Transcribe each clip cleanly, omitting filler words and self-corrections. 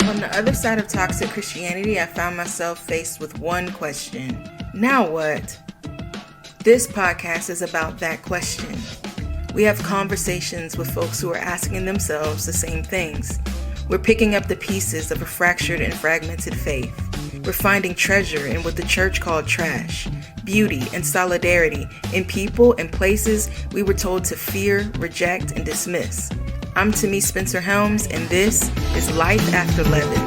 On the other side of toxic Christianity, I found myself faced with one question. Now what? This podcast is about that question. We have conversations with folks who are asking themselves the same things. We're picking up the pieces of a fractured and fragmented faith. We're finding treasure in what the church called trash, beauty and solidarity in people and places we were told to fear, reject, and dismiss. I'm Tammy Spencer Helms, and this is Life After 11.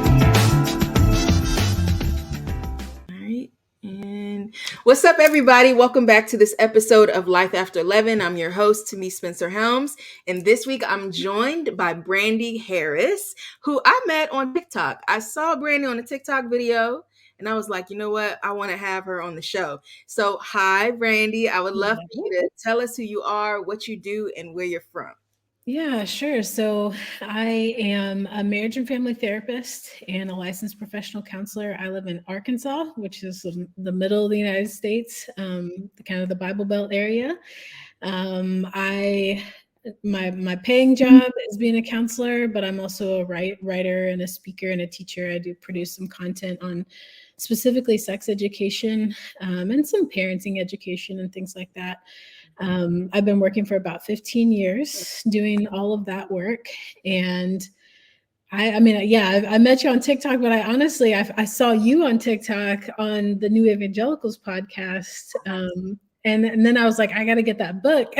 All right, and what's up, everybody? Welcome back to this episode of Life After 11. I'm your host, Tammy Spencer Helms, and this week I'm joined by Brandy Harris, who I met on TikTok. I saw Brandy on a TikTok video, and I was like, you know what? I want to have her on the show. So, hi, Brandy. I would love for you to tell us who you are, what you do, and where you're from. Yeah, sure. So I am a marriage and family therapist and a licensed professional counselor. I live in Arkansas, which is the middle of the United States, kind of the Bible Belt area. My paying job is being a counselor, but I'm also a writer and a speaker and a teacher. I do produce some content on specifically sex education and some parenting education and things like that. I've been working for about 15 years doing all of that work. And I met you on TikTok, but I saw you on TikTok on the New Evangelicals podcast. And then I was like, I got to get that book.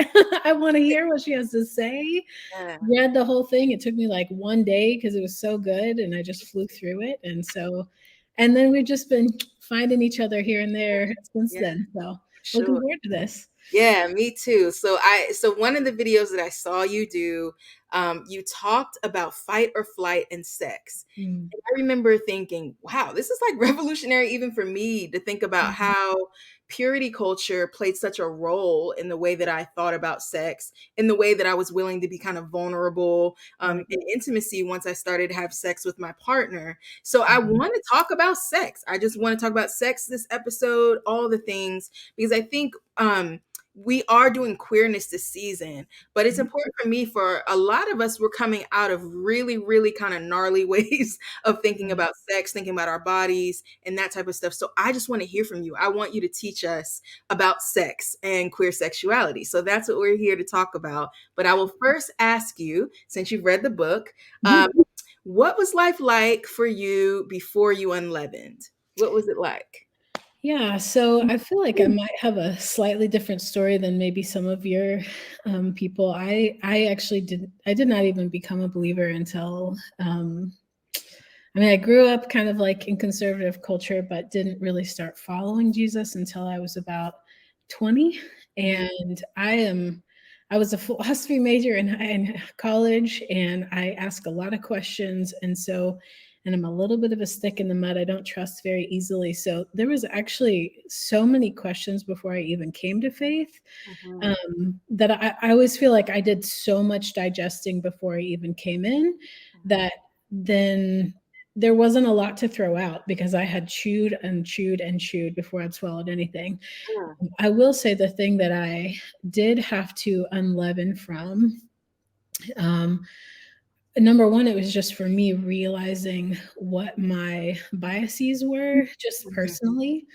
I want to hear what she has to say. Yeah. Read the whole thing. It took me like one day because it was so good. And I just flew through it. And then we've just been finding each other here and there since then. So looking forward to this. Yeah, me too. So one of the videos that I saw you do, you talked about fight or flight and sex. And I remember thinking, wow, this is like revolutionary even for me to think about how purity culture played such a role in the way that I thought about sex, in the way that I was willing to be kind of vulnerable in intimacy once I started to have sex with my partner. So I want to talk about sex. I just want to talk about sex this episode, all the things, because I think we are doing queerness this season, but it's important for me, for a lot of us, we're coming out of really, really kind of gnarly ways of thinking about sex, thinking about our bodies and that type of stuff. So I just want to hear from you. I want you to teach us about sex and queer sexuality. So that's what we're here to talk about. But I will first ask you, since you've read the book, what was life like for you before you unleavened? What was it like? Yeah, so I feel like I might have a slightly different story than maybe some of your people. I did not even become a believer until I grew up kind of like in conservative culture, but didn't really start following Jesus until I was about 20. And I was a philosophy major in college, and I asked a lot of questions, and I'm a little bit of a stick in the mud. I don't trust very easily. So there was actually so many questions before I even came to faith that I always feel like I did so much digesting before I even came in that then there wasn't a lot to throw out because I had chewed and chewed and chewed before I'd swallowed anything. I will say the thing that I did have to unleaven from, number one, it was just for me realizing what my biases were just personally.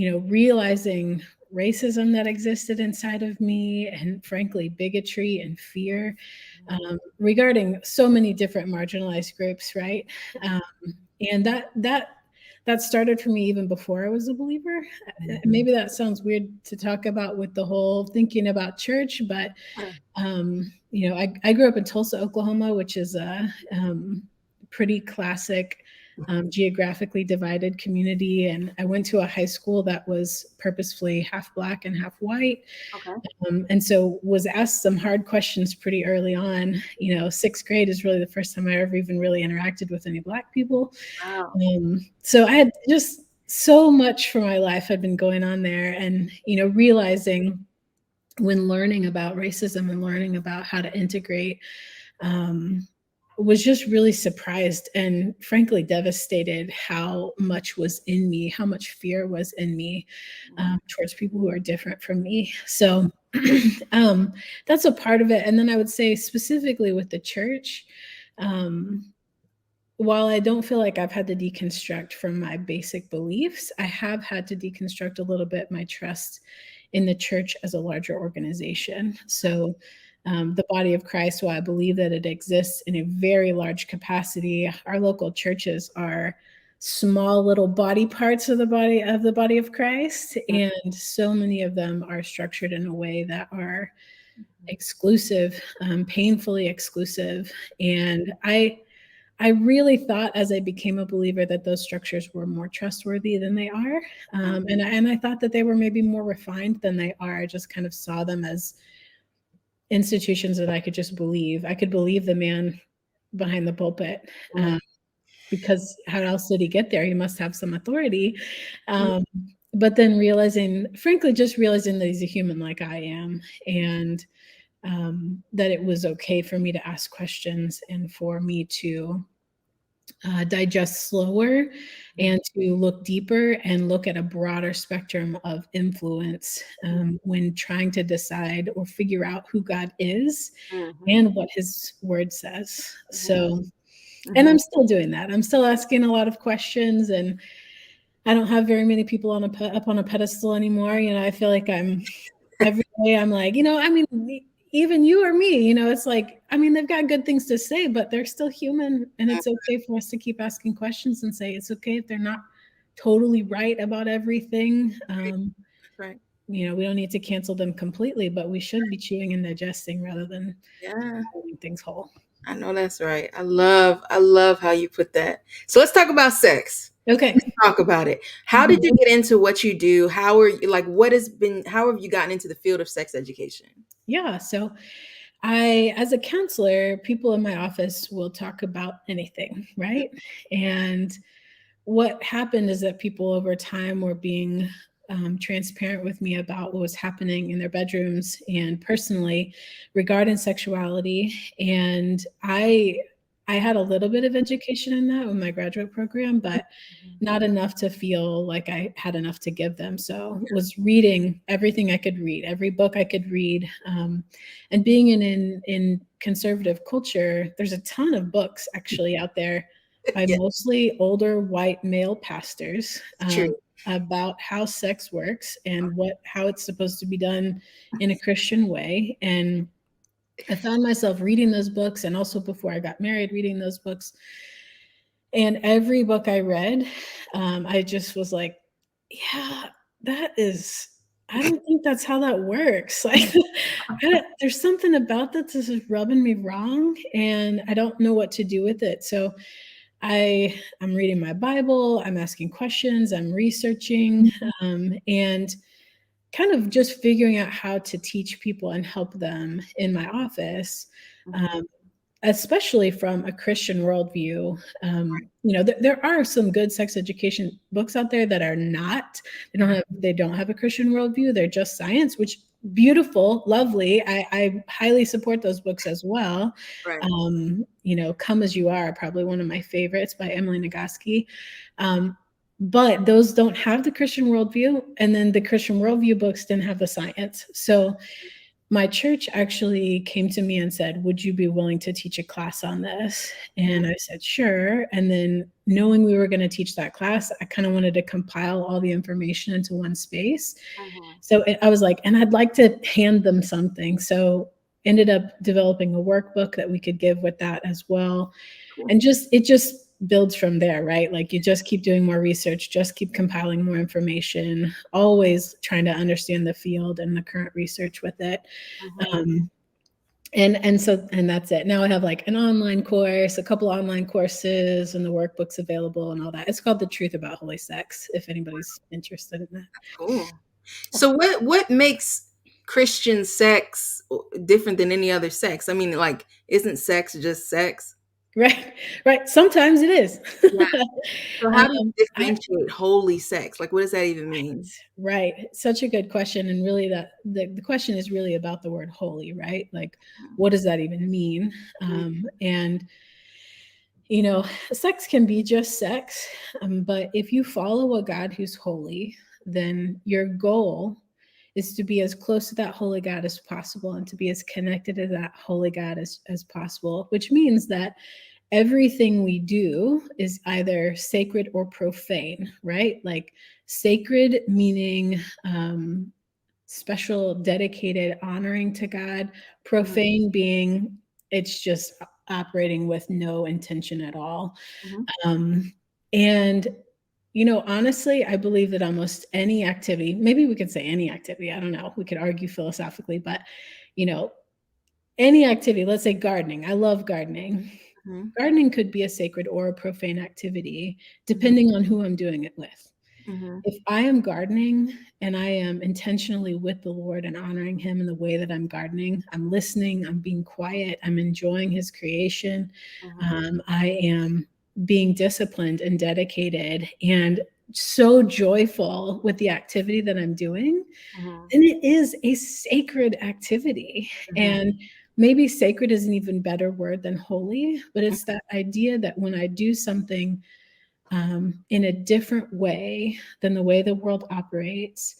Realizing racism that existed inside of me, and frankly, bigotry and fear regarding so many different marginalized groups, right? And that started for me even before I was a believer. Maybe that sounds weird to talk about with the whole thinking about church, but I grew up in Tulsa, Oklahoma, which is a pretty classic geographically divided community. And I went to a high school that was purposefully half Black and half white. And so was asked some hard questions pretty early on. Sixth grade is really the first time I ever even really interacted with any Black people. So I had just so much for my life had been going on there, and, realizing when learning about racism and learning about how to integrate, was just really surprised and frankly devastated how much was in me, how much fear was in me towards people who are different from me. So that's a part of it. And then I would say specifically with the church, while I don't feel like I've had to deconstruct from my basic beliefs, I have had to deconstruct a little bit my trust in the church as a larger organization. So, the body of Christ, while I believe that it exists in a very large capacity, our local churches are small little body parts of the body of Christ, and so many of them are structured in a way that are exclusive, painfully exclusive, and I really thought as I became a believer that those structures were more trustworthy than they are. And I thought that they were maybe more refined than they are. I just kind of saw them as institutions that I could just believe. I could believe the man behind the pulpit, because how else did he get there? He must have some authority. But then frankly, just realizing that he's a human like I am, and that it was okay for me to ask questions and for me to digest slower and to look deeper and look at a broader spectrum of influence, when trying to decide or figure out who God is and what his word says. So, and I'm still doing that. I'm still asking a lot of questions, and I don't have very many people up on a pedestal anymore. I feel like every day I'm like, I mean, even you or me, it's like, I mean, they've got good things to say, but they're still human. And it's okay for us to keep asking questions and say, it's okay if they're not totally right about everything. Right. We don't need to cancel them completely, but we should be chewing and digesting rather than Yeah. holding things whole. I know that's right. I love how you put that. So let's talk about sex. Okay. Let's talk about it. How did you get into what you do? How are you like how have you gotten into the field of sex education? Yeah. So as a counselor, people in my office will talk about anything, right? And what happened is that people over time were being transparent with me about what was happening in their bedrooms and personally regarding sexuality. And I had a little bit of education in that with my graduate program, but not enough to feel like I had enough to give them. So was reading everything I could read, every book I could read, and being in conservative culture, there's a ton of books actually out there by Yeah, mostly older white male pastors, it's true. about how sex works and how it's supposed to be done in a Christian way. And I found myself reading those books, and also before I got married, reading those books. And every book I read, I just was like, yeah, I don't think that's how that works. Like, there's something about this is rubbing me wrong, and I don't know what to do with it. So I'm reading my Bible, I'm asking questions, I'm researching, and kind of just figuring out how to teach people and help them in my office, um, especially from a Christian worldview. There are some good sex education books out there that are not. They don't have a Christian worldview. They're just science, which beautiful, lovely. I highly support those books as well. Right. Come as You Are, probably one of my favorites by Emily Nagoski. But those don't have the Christian worldview, and then the Christian worldview books didn't have the science. So my church actually came to me and said, would you be willing to teach a class on this? And I said, sure. And then knowing we were going to teach that class, I kind of wanted to compile all the information into one space. So I was like, and I'd like to hand them something. So ended up developing a workbook that we could give with that as well. Cool. And it just builds from there, right? Like you just keep doing more research, just keep compiling more information, always trying to understand the field and the current research with it. And that's it. Now I have like an online course, a couple online courses, and the workbook's available and all that. It's called The Truth About Holy Sex, if anybody's interested in that. Cool. So what makes Christian sex different than any other sex? I mean, like, isn't sex just sex? Right. Sometimes it is. Yeah. So how do you I differentiate holy sex? Like, what does that even mean? Right. Such a good question. And really the question is really about the word holy, right? Like, what does that even mean? And sex can be just sex. But if you follow a God who's holy, then your goal is to be as close to that holy God as possible and to be as connected to that holy God as possible, which means that everything we do is either sacred or profane, right? Like sacred meaning special, dedicated, honoring to God, Mhm. profane being it's just operating with no intention at all. Mhm. Um, and honestly, I believe that almost any activity, maybe we could say any activity, I don't know, we could argue philosophically, but you know, any activity, let's say gardening. I love gardening. Mhm. Gardening could be a sacred or a profane activity, Mhm. depending on who I'm doing it with. Mhm. If I am gardening and I am intentionally with the Lord and honoring Him in the way that I'm gardening, I'm listening, I'm being quiet, I'm enjoying His creation, Mhm. I am being disciplined and dedicated and so joyful with the activity that I'm doing, Mhm. then it is a sacred activity. Mhm. And maybe sacred is an even better word than holy, but it's that idea that when I do something in a different way than the way the world operates,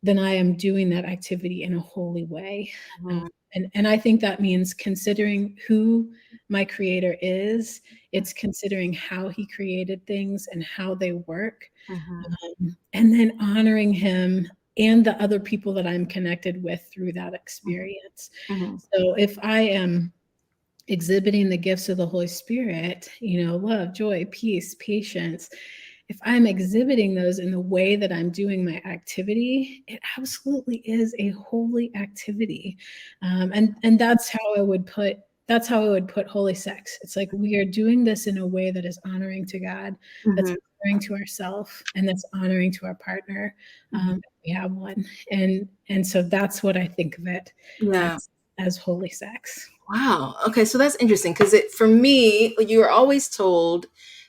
then I am doing that activity in a holy way. Mhm. And I think that means considering who my creator is, it's considering how he created things and how they work, Mhm. and then honoring him and the other people that I'm connected with through that experience. Mhm. So if I am exhibiting the gifts of the Holy Spirit, love, joy, peace, patience, if I'm exhibiting those in the way that I'm doing my activity, it absolutely is a holy activity. And that's how I would put holy sex. It's like we are doing this in a way that is honoring to God, that's Mhm. honoring to ourselves, and that's honoring to our partner. Mhm. We have one, and so that's what I think of it Yeah. as holy sex. Wow. Okay, so that's interesting because for me, you were always told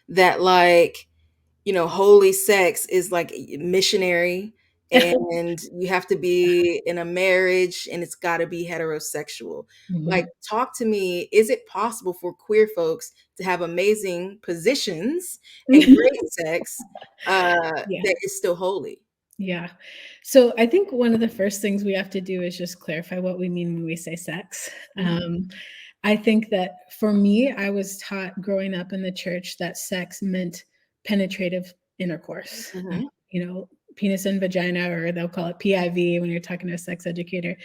that like, holy sex is like missionary and you have to be in a marriage and it's got to be heterosexual. Like, Mhm. talk to me, is it possible for queer folks to have amazing positions and great sex Yeah, that is still holy? yeah. So I think one of the first things we have to do is just clarify what we mean when we say sex. Mhm. I think that for me, I was taught growing up in the church that sex meant penetrative intercourse. Mhm. Penis and vagina, or they'll call it PIV when you're talking to a sex educator.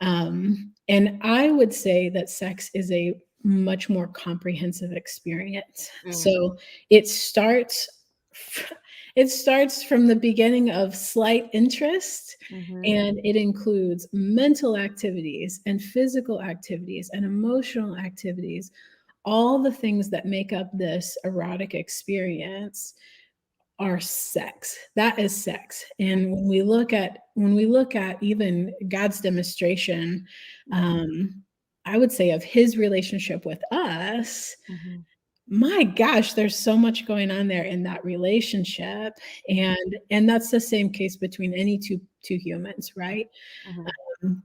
And I would say that sex is a much more comprehensive experience. Mhm. So it starts it starts from the beginning of slight interest, Mhm. and it includes mental activities and physical activities and emotional activities, all the things that make up this erotic experience are sex. That is sex. And when we look at even God's demonstration, I would say of his relationship with us, Mhm. my gosh, there's so much going on there in that relationship. Mhm. And that's the same case between any two humans, right? Mhm. Um,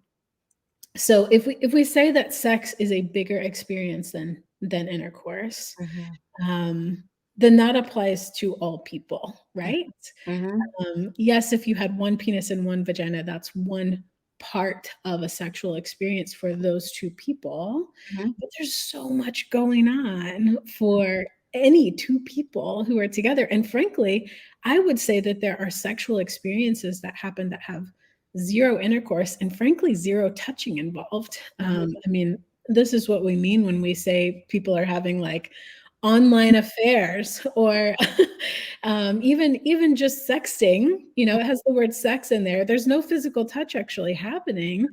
so if we say that sex is a bigger experience than intercourse, Mhm. um, then that applies to all people, right? Mhm. Yes, if you had one penis and one vagina, that's one part of a sexual experience for those two people. Mhm. But there's so much going on for any two people who are together. And frankly, I would say that there are sexual experiences that happen that have zero intercourse and frankly, zero touching involved. Mhm. I mean, this is what we mean when we say people are having like online affairs or even just sexting. It has the word sex in there. There's no physical touch actually happening,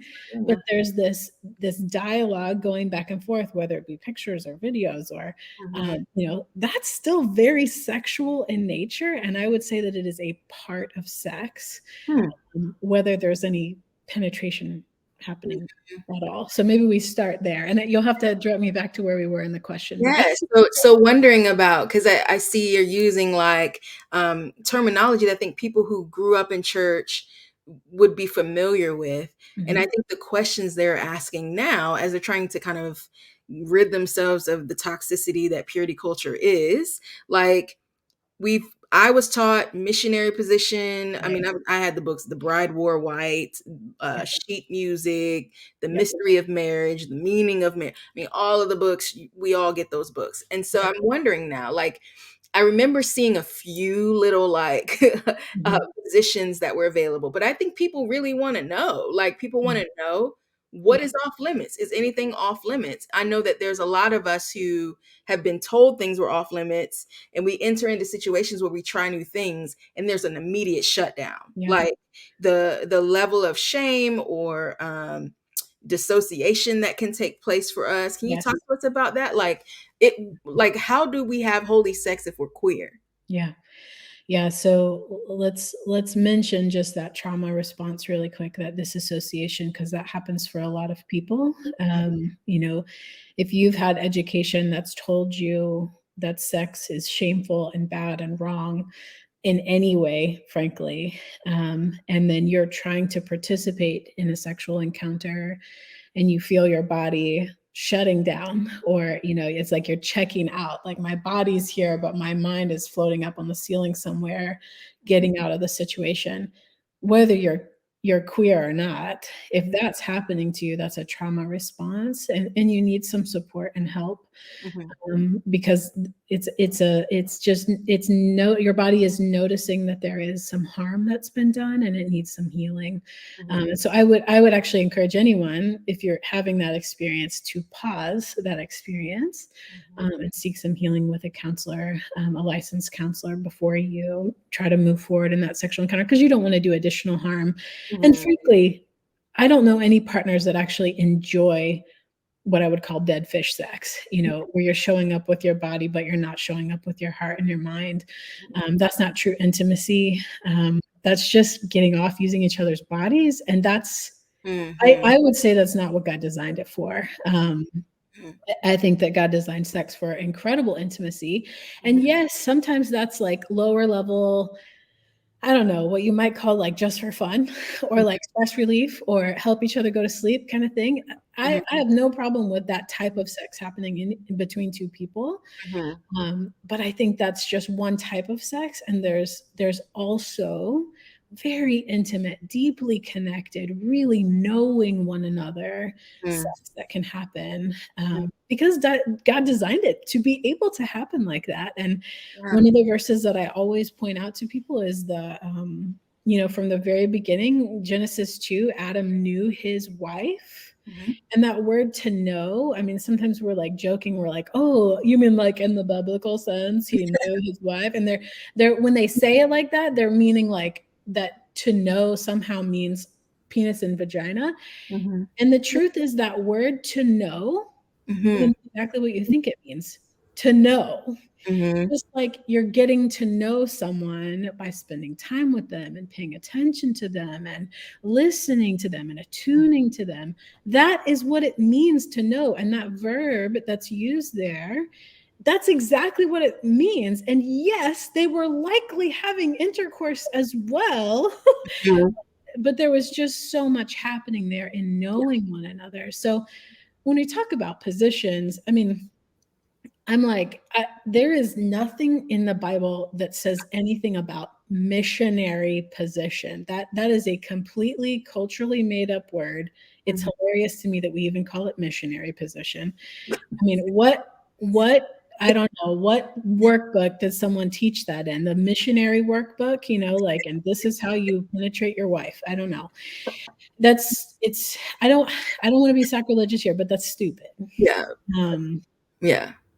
but Mhm. there's this dialogue going back and forth, whether it be pictures or videos or Mhm. that's still very sexual in nature, and I would say that it is a part of sex, Hmm. whether there's any penetration happening at all. So maybe we start there, and you'll have to direct me back to where we were in the question. But Yes. So wondering about, because I see you're using like terminology that I think people who grew up in church would be familiar with. And I Mhm. think the questions they're asking now, as they're trying to kind of rid themselves of the toxicity that purity culture is, like we've I was taught missionary position. I mean, I had the books, The Bride Wore White, Sheet Music, The Mystery of Marriage, The Meaning of Marriage. I mean, all of the books, we all get those books. And so I'm wondering now, like, I remember seeing a few little like positions that were available, but I think people really want to know. Like, people want to know what is off limits. Is anything off limits? I know that there's a lot of us who have been told things were off limits, and we enter into situations where we try new things, and there's an immediate shutdown. Yeah. Like the level of shame or dissociation that can take place for us. Can you talk to us about that? Like how do we have holy sex if we're queer? Yeah, so let's mention just that trauma response really quick, that disassociation, because that happens for a lot of people. You know, if you've had education that's told you that sex is shameful and bad and wrong in any way, frankly, and then you're trying to participate in a sexual encounter and you feel your body shutting down, or it's like you're checking out, like my body's here but my mind is floating up on the ceiling somewhere, getting out of the situation, whether you're queer or not. If that's happening to you, that's a trauma response, and you need some support and help. Because your body is noticing that there is some harm that's been done and it needs some healing. So I would actually encourage anyone, if you're having that experience, to pause that experience and seek some healing with a counselor, a licensed counselor, before you try to move forward in that sexual encounter, because you don't want to do additional harm. And frankly, I don't know any partners that actually enjoy what I would call dead fish sex, where you're showing up with your body, but you're not showing up with your heart and your mind. That's not true intimacy. That's just getting off using each other's bodies. And that's, I would say that's not what God designed it for. I think that God designed sex for incredible intimacy. And yes, sometimes that's like lower level, I don't know, what you might call like just for fun, or like stress relief, or help each other go to sleep kind of thing. I have no problem with that type of sex happening in between two people. But I think that's just one type of sex. And there's also very intimate, deeply connected, really knowing one another sex that can happen, because God designed it to be able to happen like that. And one of the verses that I always point out to people is from the very beginning, Genesis 2, Adam knew his wife. And that word "to know," I mean, sometimes we're like joking, we're like, oh, you mean like in the biblical sense, he knew his wife? And they're when they say it like that, they're meaning like that to know somehow means penis and vagina. And the truth is that word "to know" means exactly what you think it means, to know. Just like you're getting to know someone by spending time with them and paying attention to them and listening to them and attuning to them. That is what it means to know. And that verb that's used there, that's exactly what it means. And yes, they were likely having intercourse as well. But there was just so much happening there in knowing one another. So when we talk about positions, I mean, I'm like, there is nothing in the Bible that says anything about missionary position. That is a completely culturally made up word. It's hilarious to me that we even call it missionary position. I mean, I don't know, what workbook did someone teach that in? The missionary workbook, and this is how you penetrate your wife. I don't know. I don't want to be sacrilegious here, but that's stupid.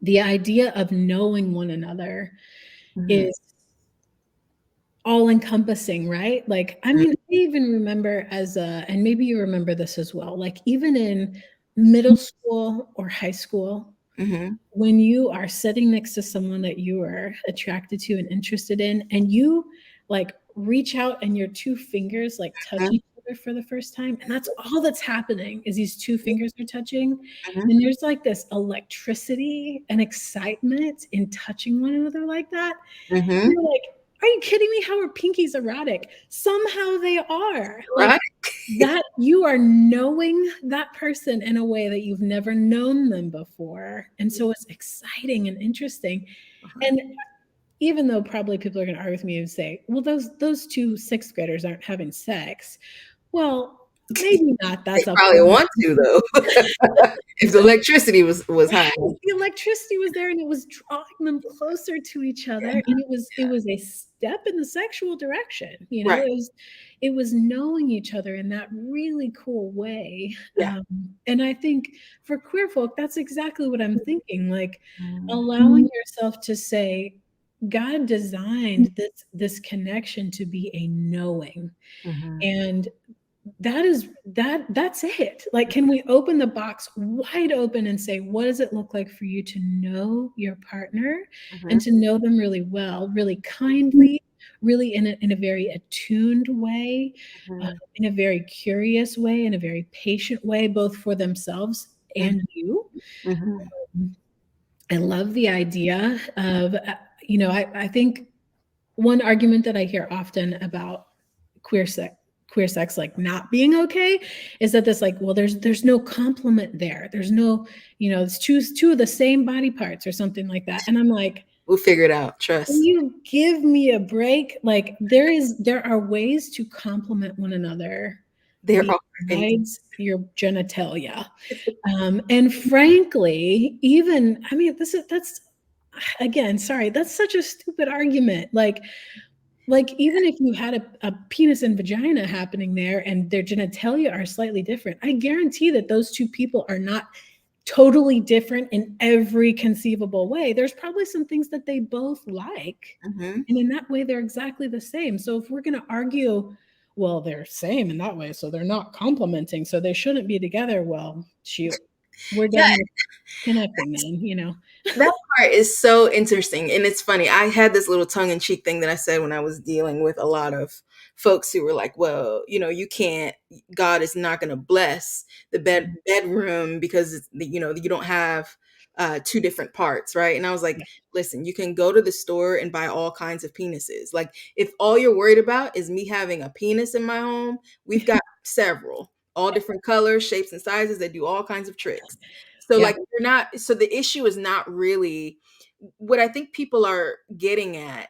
The idea of knowing one another is all encompassing, right? Like, I mean, I even remember and maybe you remember this as well, like even in middle school or high school, when you are sitting next to someone that you are attracted to and interested in, and you like reach out and your two fingers like touch each other for the first time, and that's all that's happening is these two fingers are touching, and there's like this electricity and excitement in touching one another like that. You're like, are you kidding me? How are pinkies erotic? Somehow they are. Like that, you are knowing that person in a way that you've never known them before. And so it's exciting and interesting. And even though probably people are going to argue with me and say, well, those two sixth graders aren't having sex. Well, maybe not. They That's up probably for want to though. If the electricity was right. high. The electricity was there and it was drawing them closer to each other. And it was a step in the sexual direction. Right. It was knowing each other in that really cool way. Yeah. And I think for queer folk, that's exactly what I'm thinking. Like Mhm. allowing yourself to say, God designed this connection to be a knowing. Mhm. And that's it. Like, can we open the box wide open and say, what does it look like for you to know your partner and Mhm. to know them really well, really kindly, really in a very attuned way, Mhm. in a very curious way, in a very patient way, both for themselves Mhm. and you. Mhm. I love the idea of, I think one argument that I hear often about queer sex queer sex like not being okay is that this like, well, there's no complement there, there's no, it's choose two of the same body parts or something like that, and I'm like, We'll figure it out. can Trust. you give me a break? Like there are ways to complement one another There are. And besides your genitalia. And frankly, even, I mean, that's again, sorry, that's such a stupid argument. Like even if you had a penis and vagina happening there and their genitalia are slightly different, I guarantee that those two people are not totally different in every conceivable way. There's probably some things that they both like. Mhm. And in that way, they're exactly the same. So if we're going to argue, well, they're same in that way, so they're not complementing, so they shouldn't be together. Well, shoot, we're Yeah, done with connecting then. that part is so interesting. And it's funny. I had this little tongue in cheek thing that I said when I was dealing with a lot of folks who were like, well, you can't, God is not going to bless the bedroom because, you don't have two different parts. Right. And I was like, Yeah. listen, you can go to the store and buy all kinds of penises. Like, if all you're worried about is me having a penis in my home, we've got several, all different colors, shapes, and sizes that do all kinds of tricks. So Yeah. like you're not, so the issue is not really what I think people are getting at.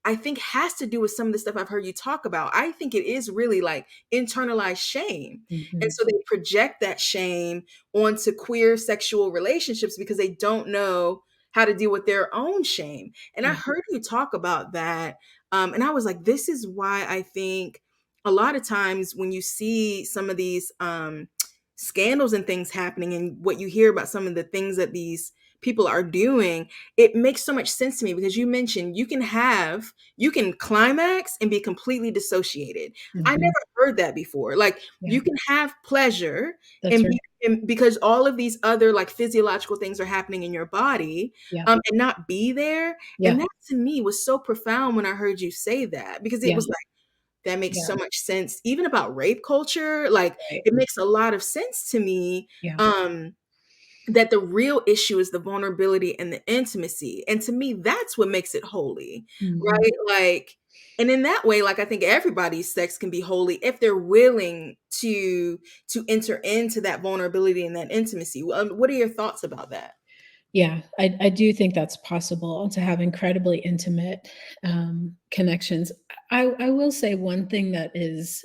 I think has to do with some of the stuff I've heard you talk about. I think it is really like internalized shame. And Mhm. so they project that shame onto queer sexual relationships because they don't know how to deal with their own shame. And I Yeah. heard you talk about that. And I was like, this is why I think a lot of times when you see some of these scandals and things happening and what you hear about some of the things that these people are doing, it makes so much sense to me because you mentioned you can climax and be completely dissociated. I Mhm. never heard that before. Like Yeah. you can have pleasure That's and right. be and because all of these other like physiological things are happening in your body, Yeah. and not be there. And Yeah. that to me was so profound when I heard you say that because it Yeah. was like that makes Yeah. so much sense. Even about rape culture, like Right. it makes a lot of sense to me. Yeah. That the real issue is the vulnerability and the intimacy. And to me, that's what makes it holy, Mhm. right? Like, and in that way, like I think everybody's sex can be holy if they're willing to enter into that vulnerability and that intimacy. What are your thoughts about that? Yeah, I do think that's possible to have incredibly intimate connections. I will say one thing that is,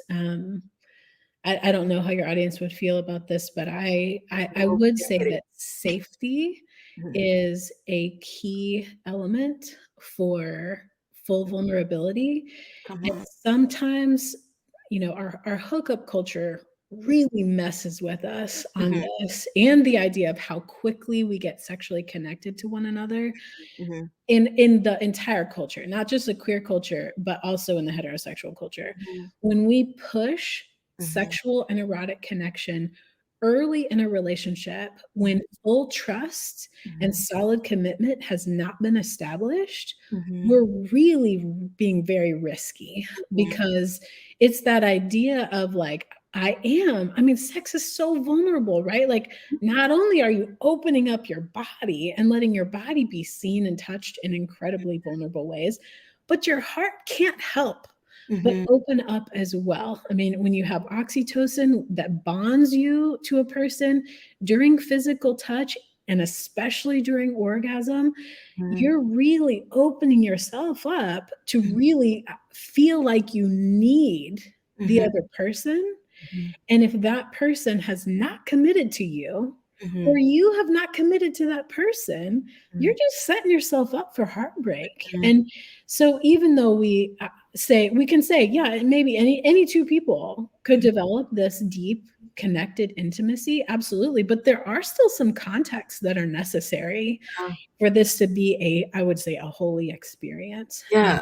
I don't know how your audience would feel about this, but I Oh, would yeah, say hit it. that safety Mhm. is a key element for full vulnerability. Come And on. sometimes, our hookup culture really messes with us on Mhm, this and the idea of how quickly we get sexually connected to one another mhm, in the entire culture, not just the queer culture, but also in the heterosexual culture. mhm, When we push mhm, sexual and erotic connection early in a relationship, mhm, when full trust and mhm, solid commitment has not been established, mhm, we're really being very risky mhm, because it's that idea of like, I mean, sex is so vulnerable, right? Like, not only are you opening up your body and letting your body be seen and touched in incredibly vulnerable ways, but your heart can't help but mhm, open up as well. I mean, when you have oxytocin that bonds you to a person during physical touch, and especially during orgasm, Mhm. you're really opening yourself up to really feel like you need the Mhm. other person. Mhm. And if that person has not committed to you, or Mhm. you have not committed to that person, you're Mhm. just setting yourself up for heartbreak. Mhm. And so even though we can say, yeah, maybe any two people could develop this deep connected intimacy, absolutely, but there are still some contexts that are necessary Yeah. for this to be I would say, a holy experience. Yeah.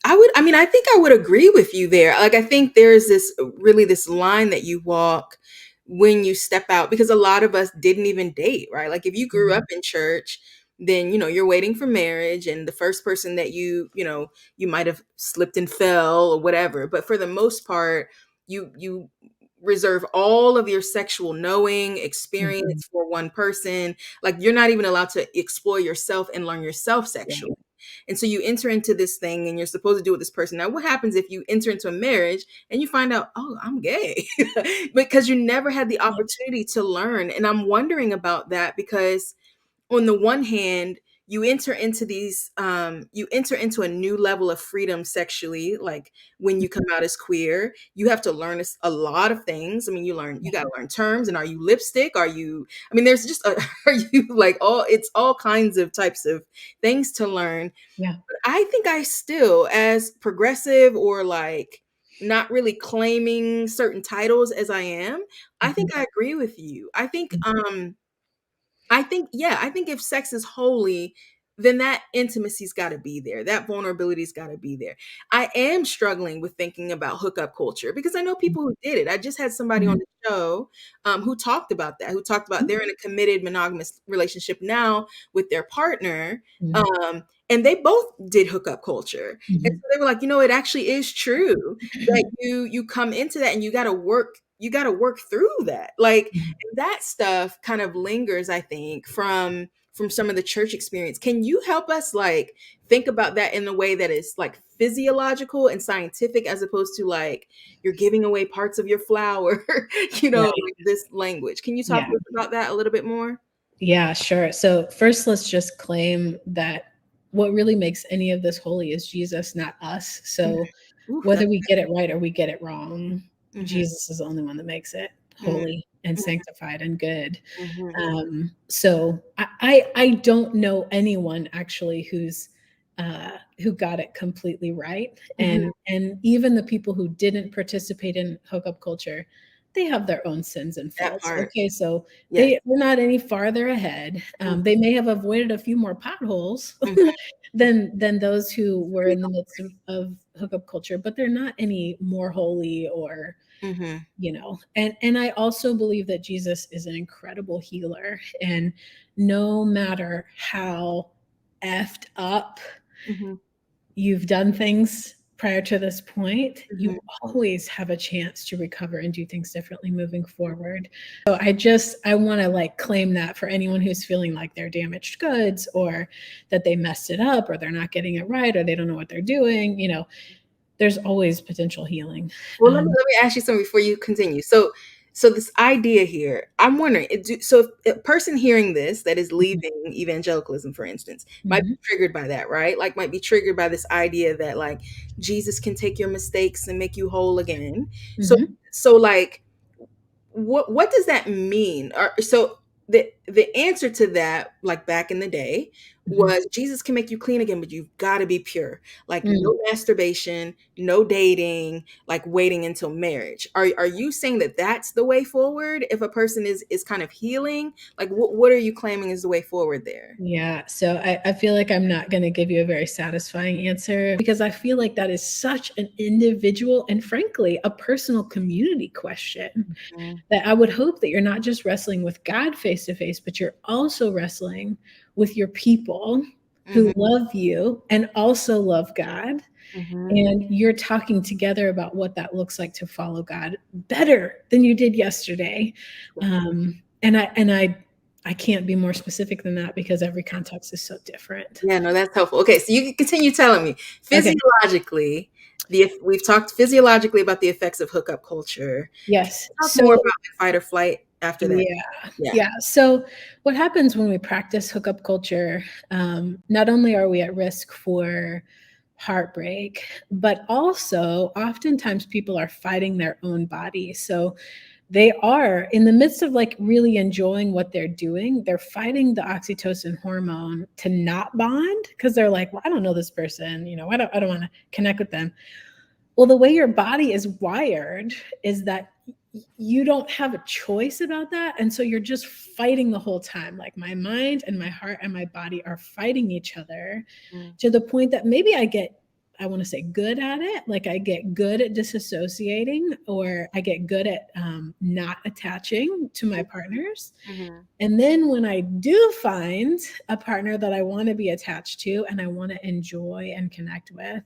I mean, I think I would agree with you there. Like, I think there's this line that you walk when you step out, because a lot of us didn't even date, right? Like, if you grew up in church, then, you're waiting for marriage, and the first person that you might have slipped and fell or whatever. But for the most part, you reserve all of your sexual knowing Mhm. experience for one person. Like, you're not even allowed to explore yourself and learn yourself sexually. Right. And so you enter into this thing and you're supposed to do with this person. Now, what happens if you enter into a marriage and you find out, oh, I'm gay? Because you never had the Yeah. opportunity to learn. And I'm wondering about that because, on the one hand, you enter into a new level of freedom sexually. Like, when you come out as queer, you have to learn a lot of things. I mean, you got to learn terms. And are you lipstick? I mean, there's just are you like it's all kinds of types of things to learn. Yeah. But I think I still, as progressive or like not really claiming certain titles as I am, I Mhm. think I agree with you. I think if sex is holy, then that intimacy's got to be there. That vulnerability's got to be there. I am struggling with thinking about hookup culture because I know people who did it. I just had somebody on Mhm. the show who talked about that, who talked about they're in a committed monogamous relationship now with their partner. Mhm. Um, and they both did hookup culture. And Mhm. so they were like, it actually is true that you come into that and you got to work through that. Like, Mhm. that stuff kind of lingers, I think, from some of the church experience. Can you help us like think about that in a way that is like physiological and scientific, as opposed to like you're giving away parts of your flower, Right. like this language? Can you talk Yeah. to us about that a little bit more? Yeah, sure. So first, let's just claim that what really makes any of this holy is Jesus, not us. Mhm. So Ooh, whether that's we get it right or we get it wrong, mhm, Jesus is the only one that makes it mhm, holy and mhm, sanctified and good. mhm, So I don't know anyone actually who got it completely right, mhm. and even the people who didn't participate in hookup culture, they have their own sins and That faults. part. Okay, so Yes. they're not any farther ahead. Mhm, They may have avoided a few more potholes mhm. than those who were in the midst of hookup culture, but they're not any more holy or Mhm, and I also believe that Jesus is an incredible healer, and no matter how effed up mhm, you've done things prior to this point, you mhm. always have a chance to recover and do things differently moving forward. So I want to like claim that for anyone who's feeling like they're damaged goods, or that they messed it up, or they're not getting it right, or they don't know what they're doing, there's always potential healing. Well, let me um, let me ask you something before you continue. So this idea here, I'm wondering, so if a person hearing this that is mhm, leaving evangelicalism, for instance, might be mhm, triggered by that, right? Like, might be triggered by this idea that like Jesus can take your mistakes and make you whole again. So mhm, so like what does that mean? So the answer to that, like back in the day, mhm. was Jesus can make you clean again, but you've got to be pure. Like, Mm. no masturbation, no dating, like waiting until marriage. Are you saying that that's the way forward if a person is kind of healing? Like, what are you claiming is the way forward there? Yeah, so I feel like I'm not going to give you a very satisfying answer because I feel like that is such an individual and frankly a personal community question Mhm, that I would hope that you're not just wrestling with God face to face, but you're also wrestling with your people who mhm, love you and also love God. mhm. And you're talking together about what that looks like to follow God better than you did yesterday. And I can't be more specific than that because every context is so different. Yeah, no, that's helpful. Okay, so you can continue telling me Okay. physiologically. we've talked physiologically about the effects of hookup culture. Can Yes. you talk So more about fight or flight after that? yeah, Yeah. yeah. So what happens when we practice hookup culture? Not only are we at risk for heartbreak, but also oftentimes people are fighting their own body. So they are in the midst of like really enjoying what they're doing. They're fighting the oxytocin hormone to not bond because they're like, well, I don't know this person, I don't want to connect with them. Well, the way your body is wired is that you don't have a choice about that. And so you're just fighting the whole time. Like my mind and my heart and my body are fighting each other Mm. to the point that maybe I want to say good at it. Like I get good at disassociating, or I get good at not attaching to my partners. Mhm. And then when I do find a partner that I want to be attached to and I want to enjoy and connect with,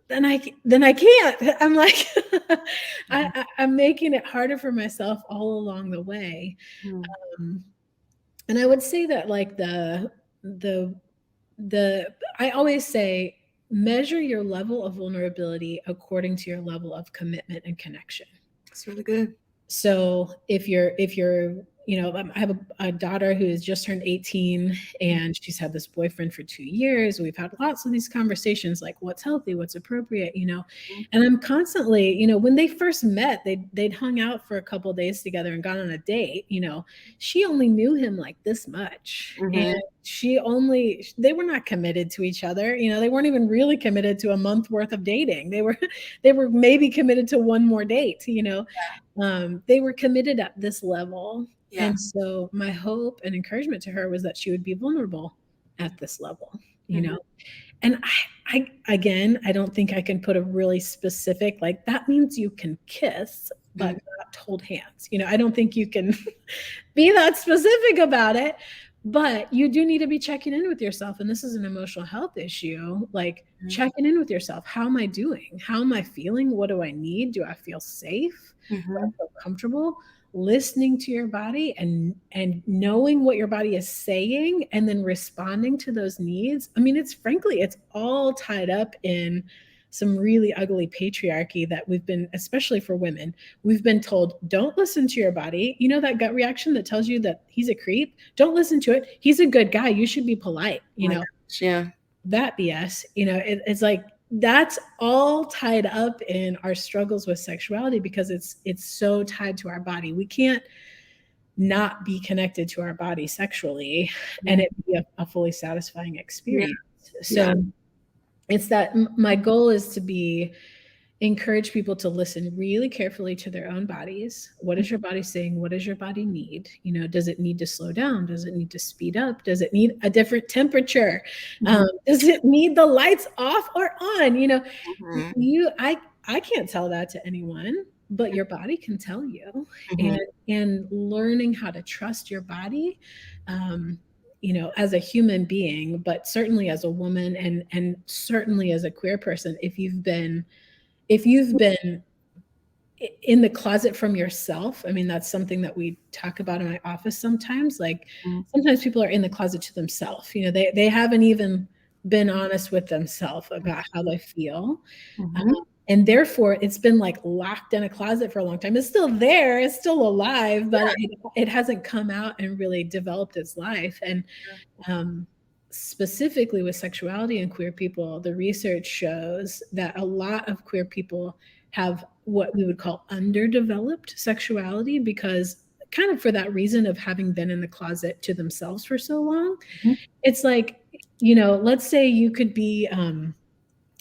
then I can't. I'm like, Mhm. I'm making it harder for myself all along the way. Mhm. Um, and I would say that like the I always say measure your level of vulnerability according to your level of commitment and connection. That's really good. So if you're I have a daughter who has just turned 18 and she's had this boyfriend for 2 years. We've had lots of these conversations like what's healthy, what's appropriate, Mhm. and I'm constantly, when they first met, they'd hung out for a couple of days together and gone on a date. She only knew him like this much. And Mhm. they were not committed to each other. They weren't even really committed to a month worth of dating. They were maybe committed to one more date. They were committed at this level. Yeah. And so my hope and encouragement to her was that she would be vulnerable at this level, Mhm. and again, I don't think I can put a really specific, like that means you can kiss, but Mhm. not hold hands. I don't think you can be that specific about it, but you do need to be checking in with yourself. And this is an emotional health issue, like Mhm. checking in with yourself. How am I doing? How am I feeling? What do I need? Do I feel safe? Do I Mhm. feel comfortable? Listening to your body and knowing what your body is saying and then responding to those needs. I mean, it's all tied up in some really ugly patriarchy that we've been, especially for women, we've been told, don't listen to your body. That gut reaction that tells you that he's a creep? Don't listen to it. He's a good guy. You should be polite. Oh my gosh. Yeah. That BS, it's like that's all tied up in our struggles with sexuality because it's so tied to our body. We can't not be connected to our body sexually and Mhm. it be a fully satisfying Yeah. experience. Yeah. So it's that my goal is to encourage people to listen really carefully to their own bodies. What is your body saying? What does your body need? Does it need to slow down? Does it need to speed up? Does it need a different temperature? Mhm. Does it need the lights off or on? Mhm. I can't tell that to anyone, but your body can tell you. And Mhm. learning how to trust your body, as a human being, but certainly as a woman and certainly as a queer person, if you've been in the closet from yourself, I mean, that's something that we talk about in my office sometimes. Like Mhm. sometimes people are in the closet to themselves. They haven't even been honest with themselves about how they feel. Mhm. And therefore, it's been like locked in a closet for a long time. It's still there, it's still alive, but it hasn't come out and really developed its life. And um, specifically with sexuality and queer people, the research shows that a lot of queer people have what we would call underdeveloped sexuality because kind of for that reason of having been in the closet to themselves for so long. Mhm. It's like, let's say you could be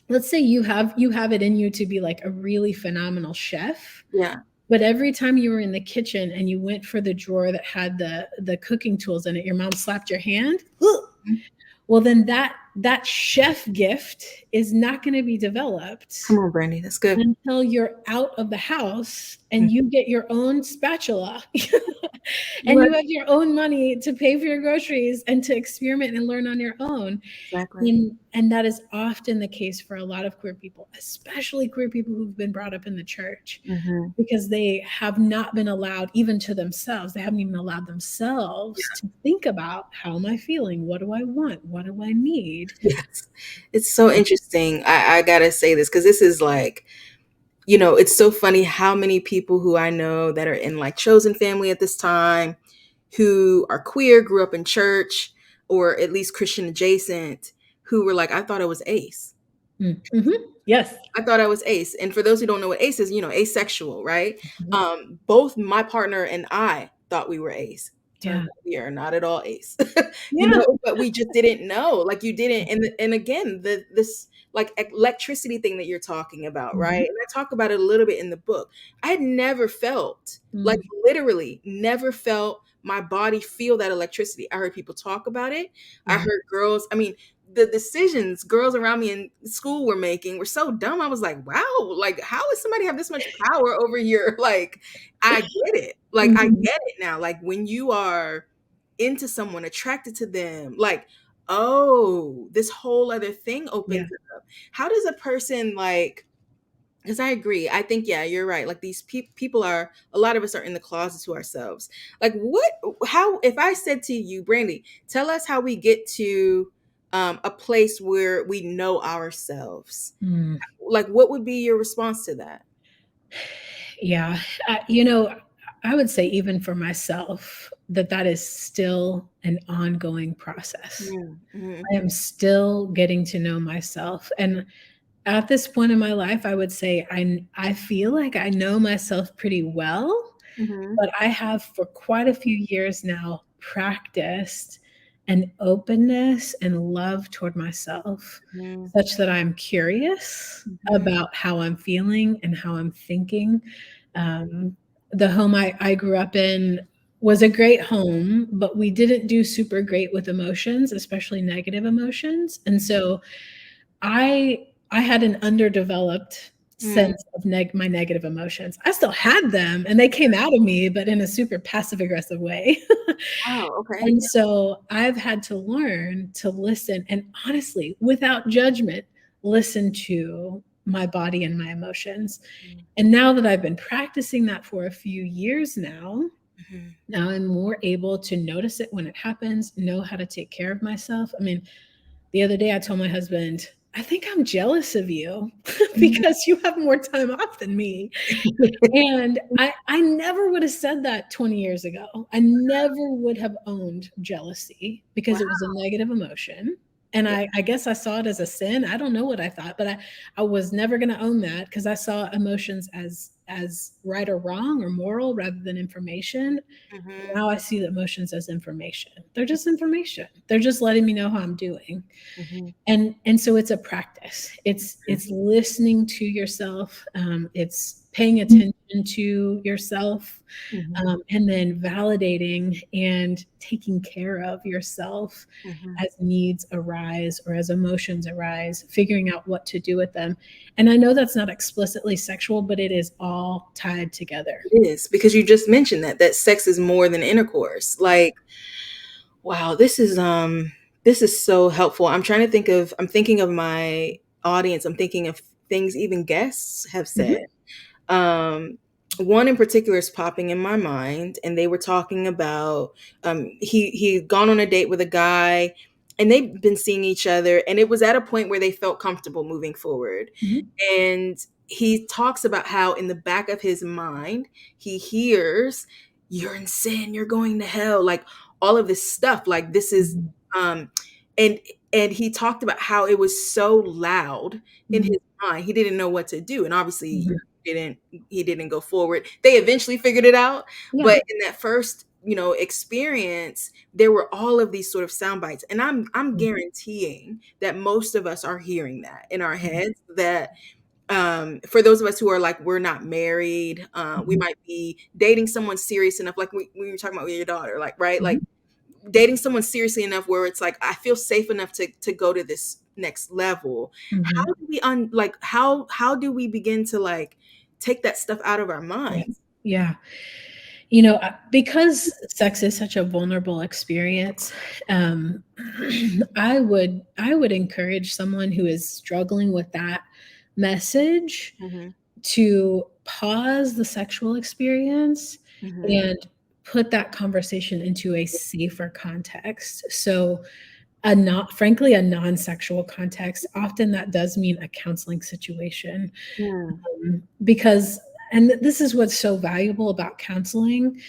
let's say you have it in you to be like a really phenomenal chef, Yeah. but every time you were in the kitchen and you went for the drawer that had the cooking tools in it, your mom slapped your hand. Mhm. Well, then that chef gift is not going to be developed Come on, Brandy. That's good. until you're out of the house Mhm. and you get your own spatula You're and right. you have your own money to pay for your groceries and to experiment and learn on your own. Exactly. And that is often the case for a lot of queer people, especially queer people who've been brought up in the church, Mhm. because they have not been allowed, even to themselves, they haven't even allowed themselves to think about, how am I feeling? What do I want? What do I need? married. Yes. It's so interesting. I gotta say this because this is like, it's so funny how many people who I know that are in like chosen family at this time who are queer, grew up in church, or at least Christian adjacent, who were like, I thought I was ace. Yes. I thought I was ace. And for those who don't know what ace is, asexual, right? Mhm. Both my partner and I thought we were ace. Turns Yeah. out we are not at all ace. Yeah. But we just didn't know. Like you didn't. And again, this like electricity thing that you're talking about, right? Mhm. And I talk about it a little bit in the book. I had never felt, like Mm. literally never felt my body feel that electricity. I heard people talk about it. I Mhm. heard girls, I mean, the decisions girls around me in school were making were so dumb. I was like, wow, like how does somebody have this much power over here? Like, I get it. Like, I Mhm. get it now. Like, when you are into someone, attracted to them, like, oh, this whole other thing Yeah. opens up. How does a person like, because I agree. I think, yeah, you're right. Like these people are, a lot of us are in the closet to ourselves. Like, how, if I said to you, Brandy, tell us how we get to a place where we know ourselves. Mm. Like, what would be your response to that? Yeah. I would say even for myself that is still an ongoing process. Mm-hmm. I am still getting to know myself. And at this point in my life, I would say I feel like I know myself pretty well, Mm-hmm. but I have for quite a few years now practiced an openness and love toward myself such that I'm curious Mm-hmm. about how I'm feeling and how I'm thinking. Um, the home I grew up in was a great home, but we didn't do super great with emotions, especially negative emotions. And so I had an underdeveloped Mm. sense of my negative emotions. I still had them and they came out of me, but in a super passive aggressive way. Oh, okay. And so I've had to learn to listen and honestly, without judgment, listen to my body and my emotions. And now that I've been practicing that for a few years Mm-hmm. now I'm more able to notice it when it happens, know how to take care of myself. I mean, the other day I told my husband, I think I'm jealous of you because you have more time off than me. And I never would have said that 20 years ago. I never would have owned jealousy because Wow. it was a negative emotion. And Yeah. I guess I saw it as a sin. I don't know what I thought, but I was never going to own that because I saw emotions as right or wrong or moral rather than information. Mm-hmm. Now I see the emotions as information. They're just information. They're just letting me know how I'm doing. Mm-hmm. And so it's a practice. It's listening to yourself. It's paying attention to yourself, Mm-hmm. and then validating and taking care of yourself Mm-hmm. as needs arise or as emotions arise, figuring out what to do with them. And I know that's not explicitly sexual, but it is all tied together. It is, because you just mentioned that sex is more than intercourse. Like, wow, this is so helpful. I'm thinking of my audience. I'm thinking of things even guests have said. Mhm, Um, one in particular is popping in my mind, and they were talking about he'd gone on a date with a guy, and they've been seeing each other, and it was at a point where they felt comfortable moving forward. mhm, And he talks about how in the back of his mind he hears, "You're in sin, you're going to hell," like all of this stuff. Like this is mhm, um, and he talked about how it was so loud in mhm, his mind, he didn't know what to do, and obviously mhm. didn't he didn't go forward. They eventually figured it out, Yeah. but in that first, experience, there were all of these sort of sound bites, and I'm Mhm, guaranteeing that most of us are hearing that in our mhm, heads. That for those of us who are like, we're not married, we mhm, might be dating someone serious enough, like when you're talking about with your daughter, like, right, mhm, like dating someone seriously enough where it's like I feel safe enough to go to this next level. How mhm. do we how do we begin to like take that stuff out of our Yeah. minds? Yeah. Because sex is such a vulnerable experience, um, I would encourage someone who is struggling with that message Mhm, to pause the sexual experience mhm, and put that conversation into a safer context. So frankly, a non-sexual context. Often that does mean a counseling situation. Because, and this is what's so valuable about counseling,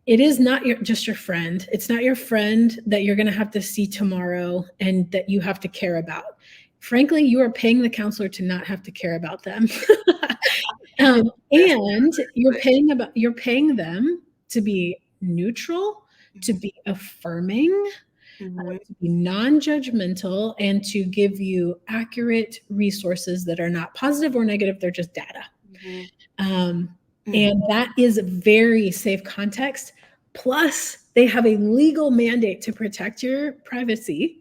it is not just your friend. It's not your friend that you're going to have to see tomorrow and that you have to care about. Frankly, you are paying the counselor to not have to care about them. And you're paying them to be neutral, to be affirming, to be non-judgmental, and to give you accurate resources that are not positive or negative. They're just data. And that is a very safe context. Plus, they have a legal mandate to protect your privacy.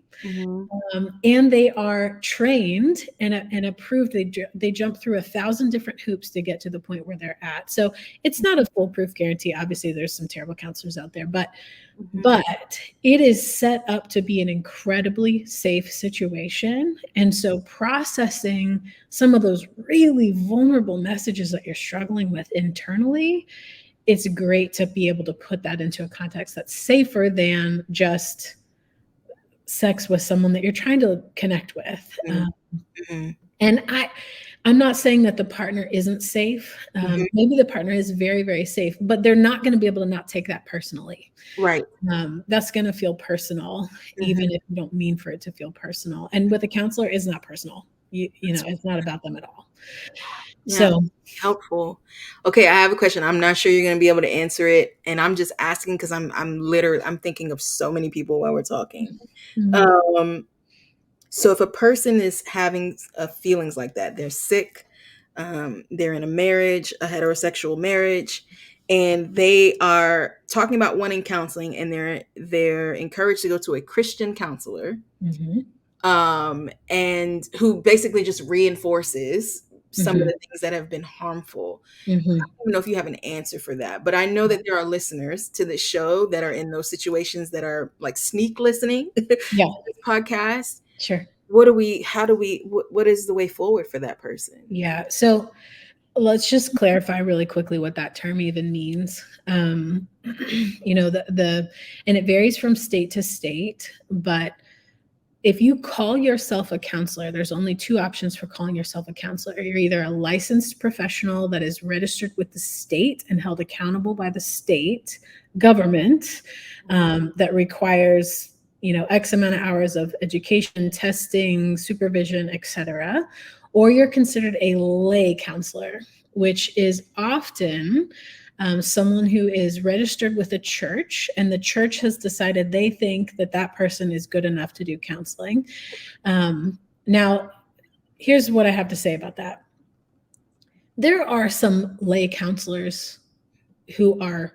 And they are trained and approved. They jump through 1,000 different hoops to get to the point where they're at. So it's not a foolproof guarantee. Obviously, there's some terrible counselors out there, but it is set up to be an incredibly safe situation. And so processing some of those really vulnerable messages that you're struggling with internally, it's great to be able to put that into a context that's safer than just sex with someone that you're trying to connect with. And I'm not saying that the partner isn't safe. Maybe the partner is very, very safe, but they're not going to be able to not take that personally. Right. That's going to feel personal, even if you don't mean for it to feel personal. And with a counselor, it's not personal. You know, it's not about them at all. Yeah, So helpful. Okay, I have a question. I'm not sure you're going to be able to answer it, and I'm just asking because I'm thinking of so many people while we're talking. So if a person is having feelings like that, they're sick, they're in a marriage, a heterosexual marriage, and they are talking about wanting counseling, and they're encouraged to go to a Christian counselor, and who basically just reinforces some of the things that have been harmful. I don't even know if you have an answer for that, but I know that there are listeners to this show that are in those situations that are like sneak listening to this podcast. Sure. What is the way forward for that person? Yeah. So let's just clarify really quickly what that term even means. You know, and it varies from state to state, but if you call yourself a counselor, there's only two options for calling yourself a counselor. You're either a licensed professional that is registered with the state and held accountable by the state government, that requires, you know, X amount of hours of education, testing, supervision, etc., or you're considered a lay counselor, which is often someone who is registered with a church, and the church has decided they think that that person is good enough to do counseling. Now, here's what I have to say about that. There are some lay counselors who are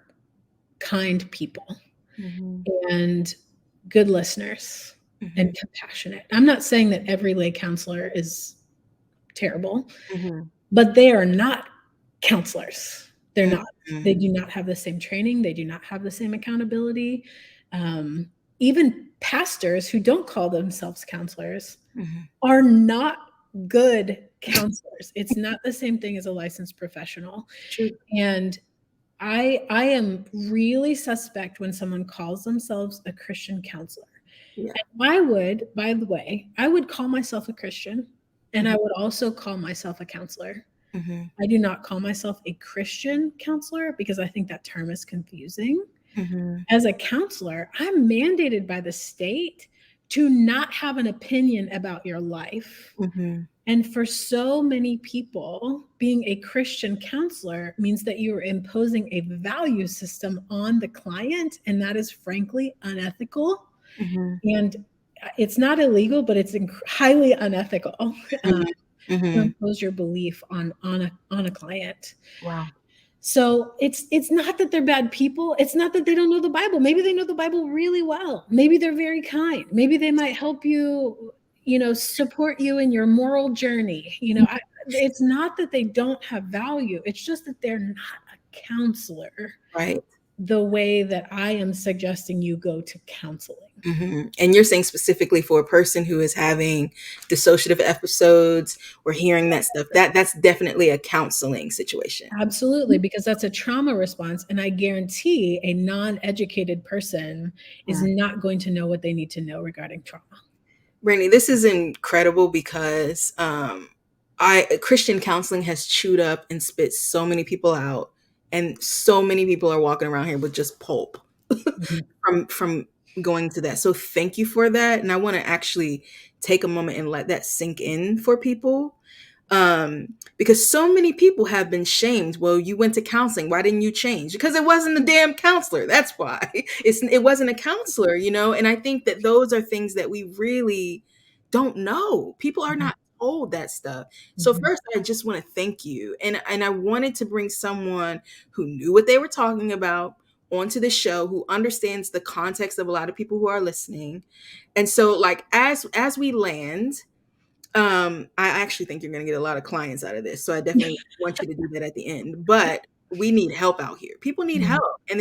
kind people and good listeners and compassionate. I'm not saying that every lay counselor is terrible, but they are not counselors. They're not. They do not have the same training. They do not have the same accountability. Even pastors who don't call themselves counselors are not good counselors. It's not the same thing as a licensed professional. True. And I am really suspect when someone calls themselves a Christian counselor. Yeah. And I would, by the way, I would call myself a Christian, and I would also call myself a counselor. I do not call myself a Christian counselor because I think that term is confusing. As a counselor, I'm mandated by the state to not have an opinion about your life. And for so many people, being a Christian counselor means that you are imposing a value system on the client, and that is frankly unethical. And it's not illegal, but it's highly unethical. To impose your belief on a client. Wow. So it's not that they're bad people. It's not that they don't know the Bible. Maybe they know the Bible really well. Maybe they're very kind. Maybe they might help you, you know, support you in your moral journey. You know, it's not that they don't have value. It's just that they're not a counselor. Right. the way that I am suggesting you go to counseling. Mm-hmm. And you're saying specifically for a person who is having dissociative episodes or hearing that stuff, that's definitely a counseling situation. Absolutely, because that's a trauma response. And I guarantee a non-educated person is Yeah. not going to know what they need to know regarding trauma. Brandy, this is incredible because Christian counseling has chewed up and spit so many people out, and so many people are walking around here with just pulp Mhm. from going to that. So thank you for that, and I want to actually take a moment and let that sink in for people, because so many people have been shamed. Well, you went to counseling, why didn't you change? Because it wasn't a damn counselor. That's why it wasn't a counselor, and I think that those are things that we really don't know. People are Mhm. not told that stuff. So Mhm. first, I just want to thank you, and I wanted to bring someone who knew what they were talking about onto the show, who understands the context of a lot of people who are listening. And so, like, as we land, I actually think you're going to get a lot of clients out of this. So I definitely want you to do that at the end. But we need help out here. People need Mhm. help. And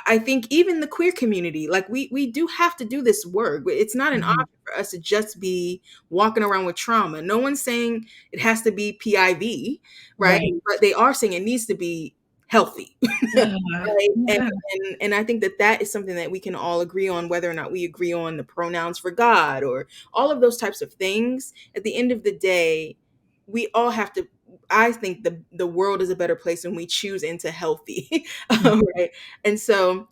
I think even the queer community, like, we do have to do this work. It's not an Mhm. option for us to just be walking around with trauma. No one's saying it has to be PIV, right? Right. But they are saying it needs to be healthy. Yeah. Right. And, Yeah. and I think that is something that we can all agree on, whether or not we agree on the pronouns for God or all of those types of things. At the end of the day, we all have to. I think the world is a better place when we choose into healthy, Mhm. right? And so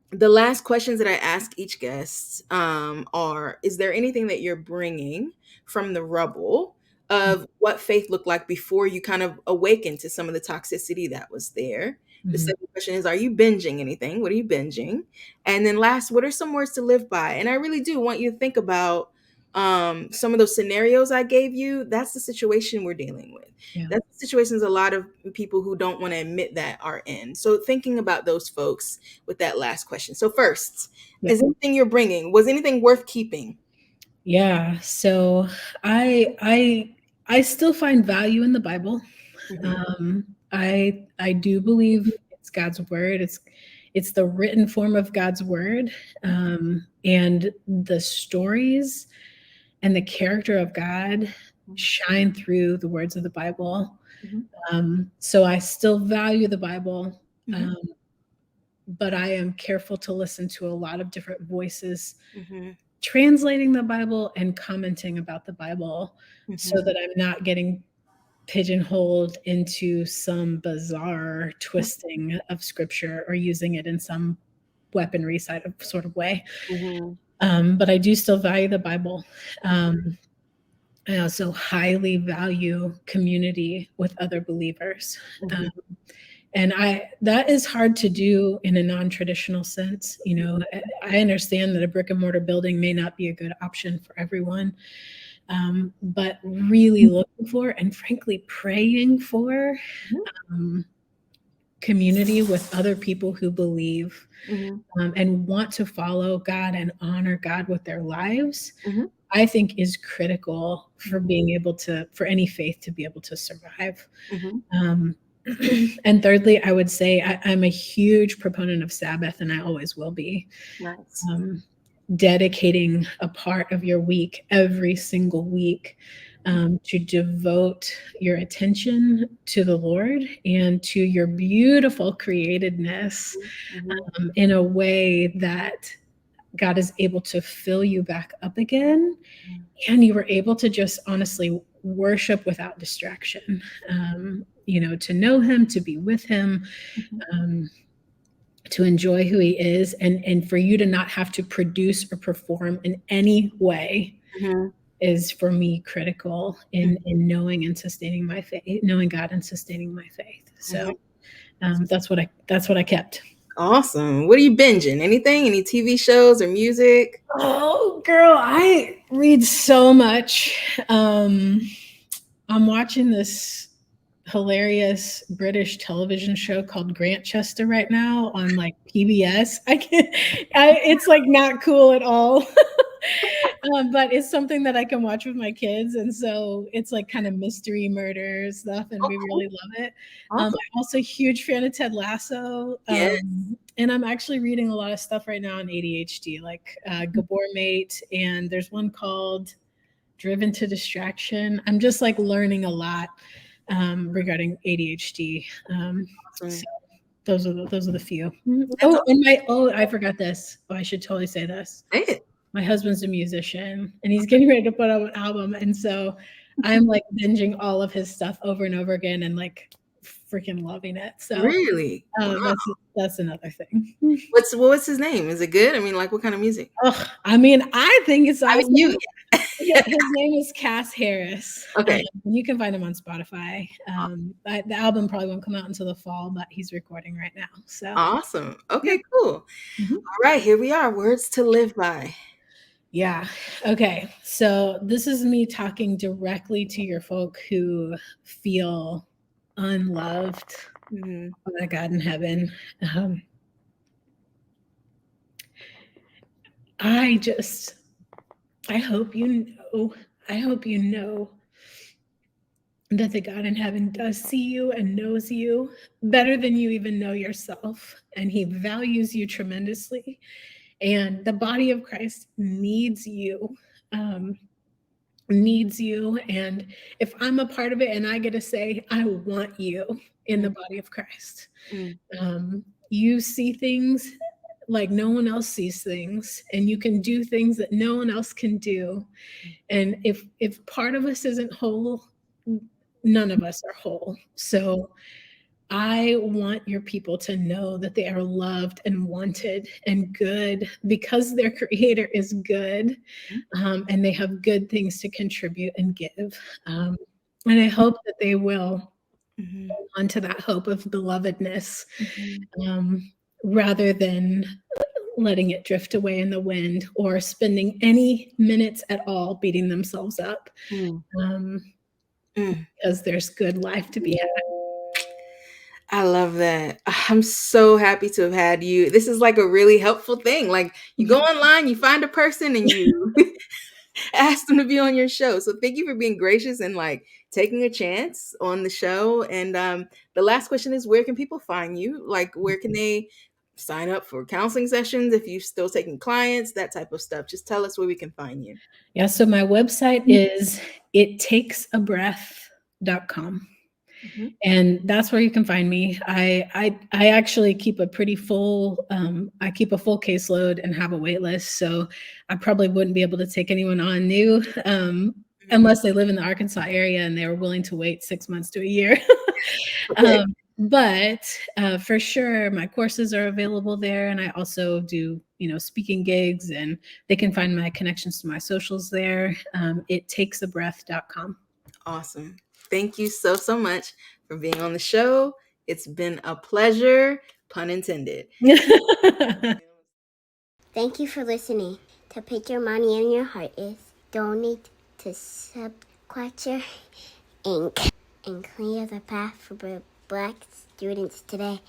the last questions that I ask each guest are: is there anything that you're bringing from the rubble of what faith looked like before you kind of awakened to some of the toxicity that was there? The Mhm. second question is: are you binging anything? What are you binging? And then last, what are some words to live by? And I really do want you to think about some of those scenarios I gave you. That's the situation we're dealing with. Yeah. That's the situations a lot of people who don't want to admit that are in. So thinking about those folks with that last question. So first, Yeah. is anything you're bringing, was anything worth keeping? Yeah. So I still find value in the Bible. Mhm, I do believe it's God's word. It's the written form of God's word, and the stories and the character of God shine through the words of the Bible. mhm, So I still value the Bible, mhm, um, but I am careful to listen to a lot of different voices mhm, translating the Bible and commenting about the Bible so mhm, that I'm not getting pigeonholed into some bizarre twisting of scripture or using it in some weaponry sort of way. mhm, But I do still value the Bible. I also highly value community with other believers. mhm, Um, and that is hard to do in a non-traditional sense. I understand that a brick and mortar building may not be a good option for everyone, but really looking for and frankly praying for mhm, um, community with other people who believe, mhm, and want to follow God and honor God with their lives, mhm, I think is critical for being able to, for any faith to be able to survive. mhm. Um, and thirdly, I would say I'm a huge proponent of Sabbath, and I always will be. Nice. Um, Dedicating a part of your week every single week, to devote your attention to the Lord and to your beautiful createdness, Mhm, in a way that God is able to fill you back up again, and you were able to just honestly worship without distraction. To know Him, to be with Him, mhm, um, to enjoy who He is, and for you to not have to produce or perform in any way mhm, is for me critical mhm, in knowing and sustaining my faith, knowing God and sustaining my faith. So mhm. that's what I kept. Awesome. What are you binging? Anything? Any TV shows or music? Oh, girl, I read so much. I'm watching this hilarious British television show called Grantchester right now on like PBS. It's like not cool at all. But it's something that I can watch with my kids, and so it's like kind of mystery murder stuff, and Oh, we cool. really love it. I'm Awesome. also a huge fan of Ted Lasso, Yes. and I'm actually reading a lot of stuff right now on ADHD, like Gabor Mate, and there's one called Driven to Distraction. I'm just like learning a lot regarding ADHD. So Awesome. those are the few. That's I forgot this. Oh, I should totally say this. it. My husband's a musician and he's getting ready to put out an album, and so I'm like binging all of his stuff over and over again and like freaking loving it. So Really? Wow. that's another thing. What's his name? Is it good? I mean, like, what kind of music? Oh, I mean, I think it's I mean, you. awesome. Yeah, his name is Cass Harris. Okay. You can find him on Spotify. The album probably won't come out until the fall, but he's recording right now. So Awesome. yeah. Okay, cool. Mhm. All right, here we are. Words to live by. Yeah. Okay. So this is me talking directly to your folk who feel unloved Mhm. by God in heaven. I just, I hope you know, I hope you know that the God in heaven does see you and knows you better than you even know yourself. And he values you tremendously. And the body of Christ needs you. Needs you. And if I'm a part of it and I get to say, I want you in the body of Christ, Mm. you see things like no one else sees things, and you can do things that no one else can do. And if part of us isn't whole, none of us are whole. So I want your people to know that they are loved and wanted and good because their creator is good, and they have good things to contribute and give. And I hope that they will Mhm. hold on to that hope of belovedness, Mhm. rather than letting it drift away in the wind or spending any minutes at all beating themselves up, Mm. um, Mm. because there's good life to be had. I love that. I'm so happy to have had you. This is like a really helpful thing. Like, you go online, you find a person, and you ask them to be on your show. So thank you for being gracious and like taking a chance on the show. And the last question is, where can people find you? Like, where can they sign up for counseling sessions if you're still taking clients, that type of stuff? Just tell us where we can find you. Yeah, so my website is ittakesabreath.com. Mhm. And that's where you can find me. I actually keep a pretty full I keep a full caseload and have a wait list. So I probably wouldn't be able to take anyone on new unless they live in the Arkansas area and they were willing to wait 6 months to a year. Okay. But for sure, my courses are available there, and I also do speaking gigs, and they can find my connections to my socials there. Ittakesabreath.com. Awesome. Thank you so, so much for being on the show. It's been a pleasure, pun intended. Thank you for listening. To put your money in your heart is donate to Subculture Inc. and clear the path for Black students today.